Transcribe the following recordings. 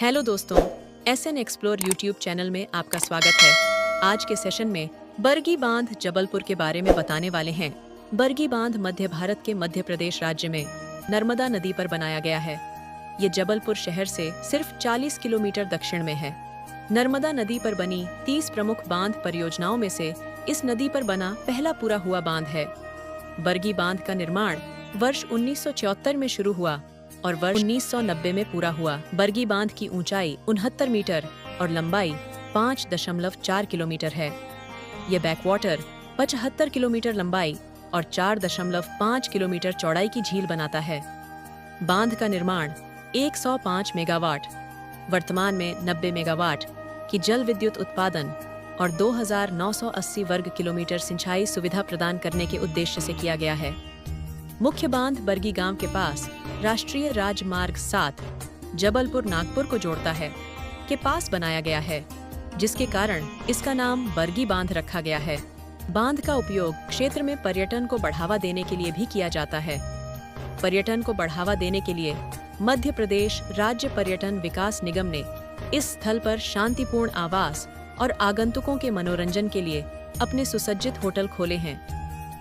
Hello दोस्तों, SN explore YouTube channel में आपका स्वागत है। आज के सेशन में बरगी बांध जबलपुर के बारे में बताने वाले हैं। बरगी बांध मध्य भारत के मध्य प्रदेश राज्य में नर्मदा नदी पर बनाया गया है। ये जबलपुर शहर से सिर्फ 40 किलोमीटर दक्षिण में है। नर्मदा नदी पर बनी 30 प्रमुख बांध परियोजनाओं में से इस नदी पर बना पहला पूरा हुआ बांध है। बरगी बांध का निर्माण वर्ष 1974 में शुरू हुआ और वर्ष 1990 में पूरा हुआ। बरगी बांध की ऊंचाई 69 मीटर और लंबाई 5.4 किलोमीटर है। ये बैकवाटर 75 किलोमीटर लंबाई और 4.5 किलोमीटर चौड़ाई की झील बनाता है। बांध का निर्माण 105 मेगावाट, वर्तमान में 90 मेगावाट की जल विद्युत उत्पादन और 2980 वर्ग किलोमीटर सिंचाई सुविधा प्रदान करने के उद्देश्य से किया गया है। मुख्य बांध बरगी गांव के पास राष्ट्रीय राजमार्ग 7 जबलपुर नागपुर को जोड़ता है के पास बनाया गया है, जिसके कारण इसका नाम बरगी बांध रखा गया है। बांध का उपयोग क्षेत्र में पर्यटन को बढ़ावा देने के लिए भी किया जाता है। पर्यटन को बढ़ावा देने के लिए मध्य प्रदेश राज्य पर्यटन विकास निगम ने इस स्थल पर शांतिपूर्ण आवास और आगंतुकों के मनोरंजन के लिए अपने सुसज्जित होटल खोले हैं।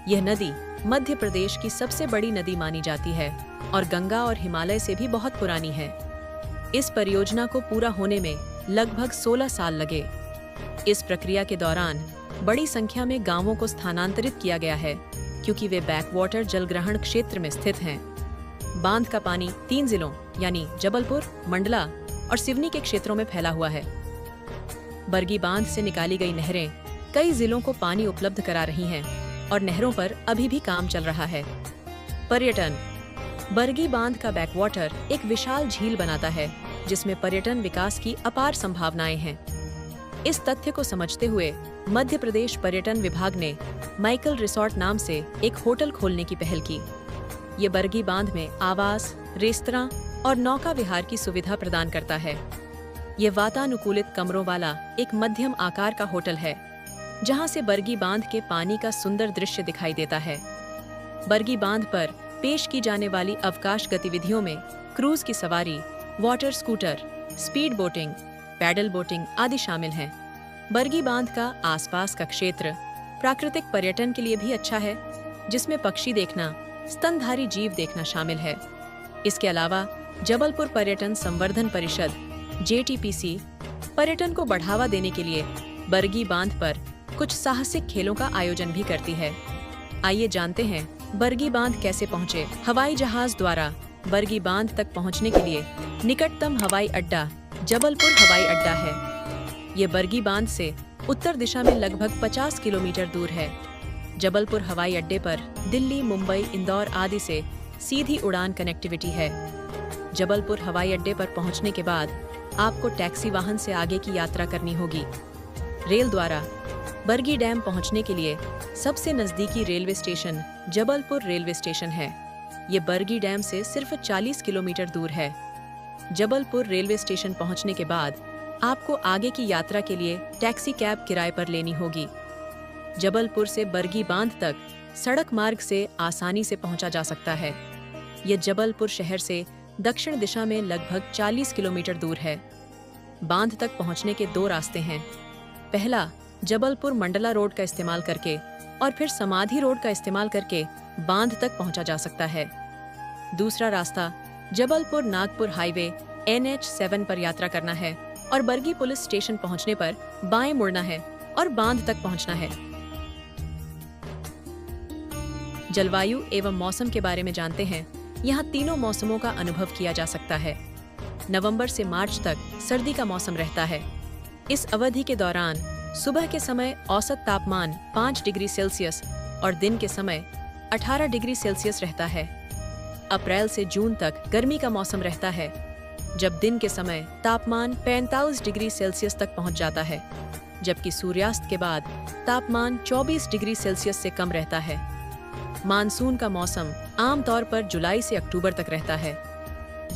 यह नदी मध्य प्रदेश की सबसे बड़ी नदी मानी जाती है और गंगा और हिमालय से भी बहुत पुरानी है। इस परियोजना को पूरा होने में लगभग 16 साल लगे। इस प्रक्रिया के दौरान बड़ी संख्या में गांवों को स्थानांतरित किया गया है, क्योंकि वे बैकवाटर जलग्रहण क्षेत्र में स्थित हैं। बांध का पानी 3 जिलों यानी जबलपुर, मंडला और सिवनी के क्षेत्रों में फैला हुआ है। बरगी बांध से निकाली गई नहरें कई जिलों को पानी उपलब्ध करा रही हैं और नहरों पर अभी भी काम चल रहा है। पर्यटन। बरगी बांध का बैकवाटर एक विशाल झील बनाता है, जिसमें पर्यटन विकास की अपार संभावनाएं हैं। इस तथ्य को समझते हुए मध्य प्रदेश पर्यटन विभाग ने माइकल रिसोर्ट नाम से एक होटल खोलने की पहल की। ये बरगी बांध में आवास, रेस्तरां और नौका विहार की सुविधा प्रदान करता है। ये वातानुकूलित कमरों वाला एक मध्यम आकार का होटल है, जहां से बरगी बांध के पानी का सुंदर दृश्य दिखाई देता है। बरगी बांध पर पेश की जाने वाली अवकाश गतिविधियों में क्रूज की सवारी, water scooter, speed boating, pedal boating आदि शामिल हैं। बरगी बांध का आसपास का क्षेत्र प्राकृतिक पर्यटन के लिए भी अच्छा है, जिसमें पक्षी देखना, स्तनधारी जीव देखना शामिल है। इसके अलावा जबलपुर पर्यटन संवर्धन परिषद JTPC पर्यटन को बढ़ावा देने के लिए बरगी बांध पर कुछ साहसिक खेलों का आयोजन भी करती है। आइए जानते हैं बरगी बांध कैसे पहुँचे। हवाई जहाज द्वारा बरगी बांध तक पहुँचने के लिए निकटतम हवाई अड्डा जबलपुर हवाई अड्डा है। ये बरगी बांध से उत्तर दिशा में लगभग 50 किलोमीटर दूर है। जबलपुर हवाई अड्डे पर दिल्ली, मुंबई, इंदौर आदि से सीधी उड़ान कनेक्टिविटी है। जबलपुर हवाई अड्डे पर पहुँचने के बाद आपको टैक्सी वाहन से आगे की यात्रा करनी होगी। रेल द्वारा बरगी डैम पहुंचने के लिए सबसे नजदीकी railway station Jabalpur railway station है। ये बरगी डैम से सिर्फ 40 किलोमीटर दूर है। जबलपुर रेलवे स्टेशन पहुंचने के बाद आपको आगे की यात्रा के लिए टैक्सी कैब किराए पर लेनी होगी। जबलपुर से बरगी बांध तक सड़क मार्ग से आसानी से पहुंचा जा सकता है। यह जबलपुर शहर से दक्षिण दिशा में लगभग 40 किलोमीटर दूर है। बांध तक पहुंचने के 2 रास्ते हैं। पहला, जबलपुर मंडला रोड का इस्तेमाल करके और फिर समाधि रोड का इस्तेमाल करके बांध तक पहुंचा जा सकता है। दूसरा रास्ता जबलपुर नागपुर हाईवे NH7 पर यात्रा करना है और बरगी पुलिस स्टेशन पहुंचने पर बाएं मुड़ना है और बांध तक पहुंचना है। जलवायु एवं मौसम के बारे में जानते हैं। यहाँ तीनों मौसमों का अनुभव किया जा सकता है। नवंबर से मार्च तक सर्दी का मौसम रहता है। इस अवधि के दौरान सुबह के समय औसत तापमान 5 डिग्री सेल्सियस और दिन के समय 18 डिग्री सेल्सियस रहता है। अप्रैल से जून तक गर्मी का मौसम रहता है, जब दिन के समय तापमान 45 डिग्री सेल्सियस तक पहुंच जाता है, जबकि सूर्यास्त के बाद तापमान 24 डिग्री सेल्सियस से कम रहता है। मानसून का मौसम आमतौर पर जुलाई से अक्टूबर तक रहता है।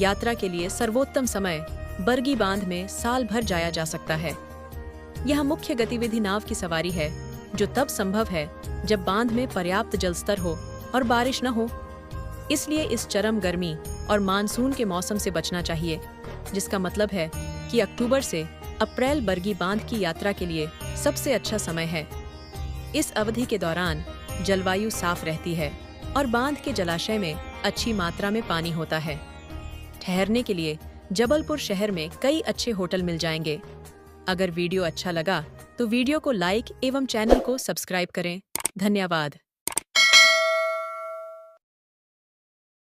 यात्रा के लिए सर्वोत्तम समय बरगी बांध में साल भर जाया जा सकता है। यह मुख्य गतिविधि नाव की सवारी है, जो तब संभव है जब बांध में पर्याप्त जलस्तर हो और बारिश न हो। इसलिए इस चरम गर्मी और मानसून के मौसम से बचना चाहिए, जिसका मतलब है कि अक्टूबर से अप्रैल बरगी बांध की यात्रा के लिए सबसे अच्छा समय है। इस अवधि के दौरान जलवायु साफ रहती है और बांध के जलाशय में अच्छी मात्रा में पानी होता है। ठहरने के लिए जबलपुर शहर में कई अच्छे होटल मिल जाएंगे। अगर वीडियो अच्छा लगा तो वीडियो को लाइक एवं चैनल को सब्सक्राइब करें। धन्यवाद।